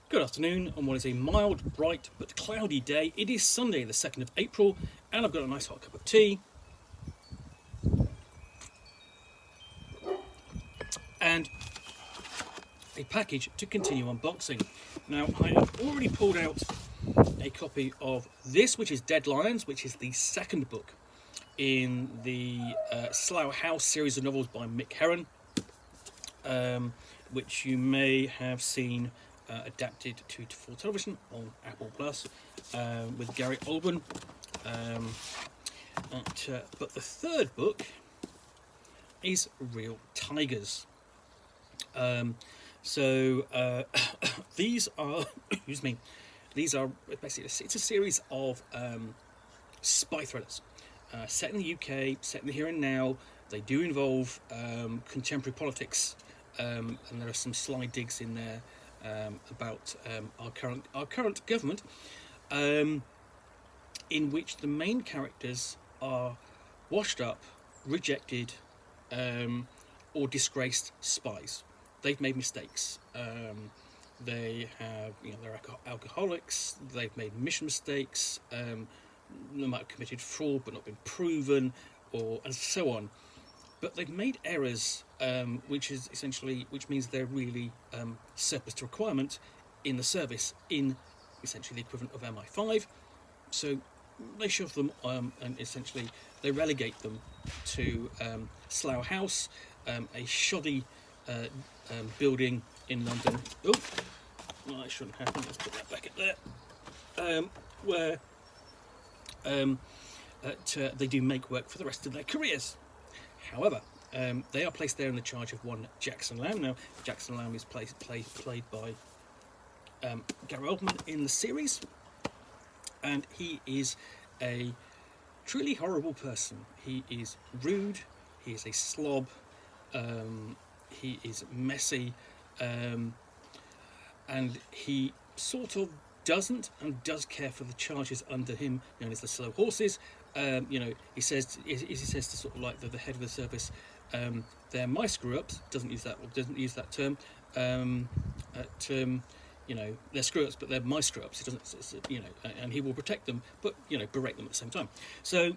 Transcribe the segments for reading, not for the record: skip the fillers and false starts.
Good afternoon on what is a mild, bright but cloudy day. It is Sunday, the 2nd of April, and I've got a nice hot cup of tea and a package to continue unboxing. Now, I have already pulled out a copy of this, which is Dead Lions, which is the second book in the Slough House series of novels by Mick Herron, which you may have seen adapted to for television on Apple Plus with Gary Oldman. But the third book is Real Tigers. These are, excuse me, these are basically it's a series of spy thrillers set in the UK, set in the here and now. They do involve contemporary politics, and there are some sly digs in there about our current government, in which the main characters are washed up, rejected, or disgraced spies. They've made mistakes. They have, they're alcoholics. They've made mission mistakes. They might have committed fraud but not been proven, and so on. But they've made errors, which means they're really surplus to requirement in the service, in essentially the equivalent of MI5. So they shove them, and essentially they relegate them to Slough House, a shoddy building in London. Oh, well, that shouldn't happen. Let's put that back in there. Where they do make work for the rest of their careers. However, they are placed there in the charge of one Jackson Lamb. Now, Jackson Lamb is played by Gary Oldman in the series, and he is a truly horrible person. He is rude, he is a slob, he is messy, and he sort of does care for the charges under him, known as the Slow Horses. He says to sort of like the head of the service, they're my screw-ups. Doesn't use that term. They're screw-ups, but they're my screw-ups. He doesn't, and he will protect them, but berate them at the same time. So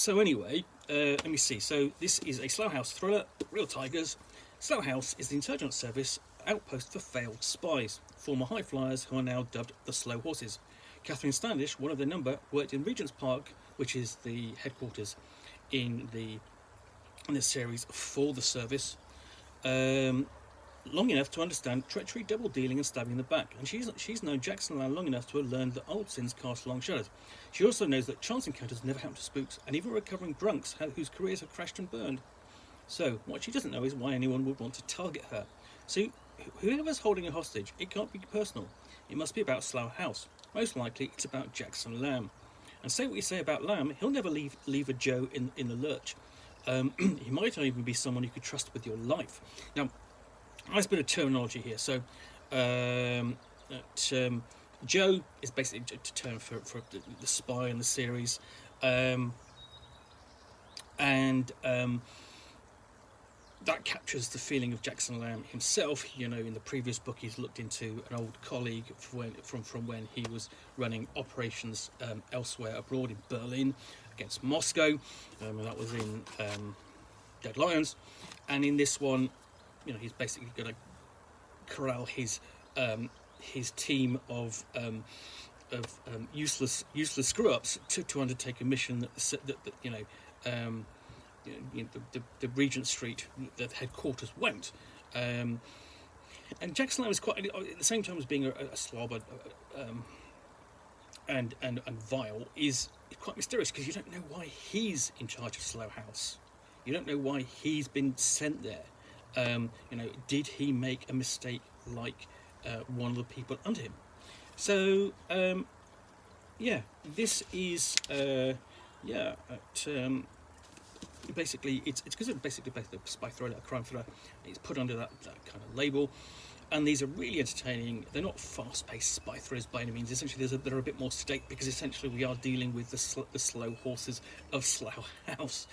anyway, let me see. So this is a Slough House thriller, Real Tigers. Slough House is the intelligence service outpost for failed spies, former high flyers who are now dubbed the Slow Horses. Catherine Standish, one of their number, worked in Regent's Park, which is the headquarters in this series for the service, long enough to understand treachery, double dealing, and stabbing in the back. And she's known Jackson Lamb long enough to have learned that old sins cast long shadows. She also knows that chance encounters never happen to spooks, and even recovering drunks whose careers have crashed and burned. So what she doesn't know is why anyone would want to target her. So whoever's holding her hostage, it can't be personal. It must be about Slough House. Most likely it's about Jackson Lamb. And say what you say about Lamb, he'll never leave a Joe in the lurch. He might even be someone you could trust with your life. Now, nice bit of terminology here. So Joe is basically a term for the spy in the series. That captures the feeling of Jackson Lamb himself. In the previous book, he's looked into an old colleague from when he was running operations elsewhere abroad in Berlin against Moscow, and that was in Dead Lions. And in this one, he's basically going to corral his team of useless screw-ups to undertake a mission the Regent Street, the headquarters, won't. And Jackson Lamb is quite, at the same time as being a slob and vile, is quite mysterious, because you don't know why he's in charge of Slough House. You don't know why he's been sent there. Did he make a mistake like one of the people under him? So, this is, basically, it's considered basically a spy thriller, a crime thriller. It's put under that kind of label, and these are really entertaining. They're not fast-paced spy thrillers by any means. Essentially, they're a bit more sedate, because essentially we are dealing with the slow horses of Slough House.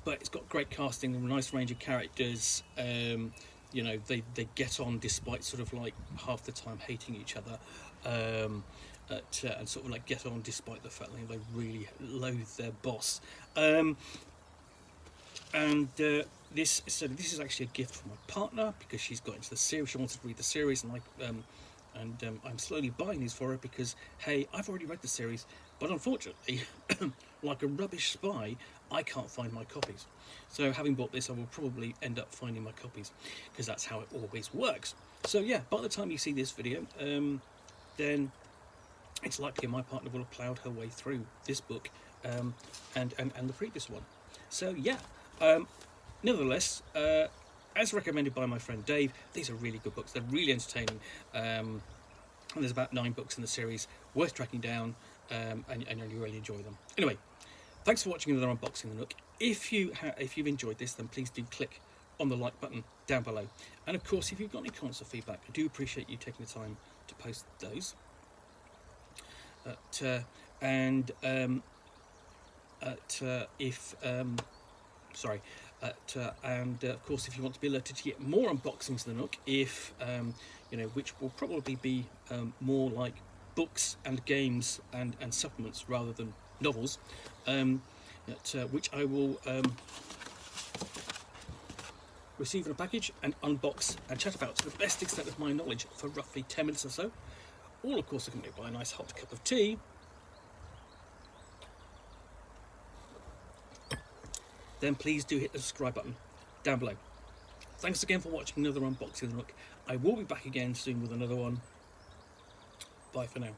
but it's got great casting, a nice range of characters. You know, they get on despite sort of like half the time hating each other, and sort of like get on despite the fact that they really loathe their boss. This is actually a gift from my partner, because she's got into the series. She wanted to read the series, and I'm slowly buying these for her because, hey, I've already read the series, but unfortunately, like a rubbish spy, I can't find my copies. So having bought this, I will probably end up finding my copies, because that's how it always works. So yeah, by the time you see this video, then it's likely my partner will have ploughed her way through this book, and the previous one. So yeah, nevertheless, as recommended by my friend Dave, these are really good books. They're really entertaining, and there's about 9 books in the series, worth tracking down, and you really enjoy them. Anyway, thanks for watching another unboxing of the Nook. If you've enjoyed this, then please do click on the like button down below. And of course, if you've got any comments or feedback, I do appreciate you taking the time to post those. And of course, if you want to be alerted to get more unboxings of the Nook, you know, which will probably be more like books and games and supplements rather than novels, which I will receive in a package and unbox and chat about to the best extent of my knowledge for roughly 10 minutes or so, all of course accompanied by a nice hot cup of tea. Then please do hit the subscribe button down below. Thanks again for watching another unboxing of the Nook. I will be back again soon with another one. Bye for now.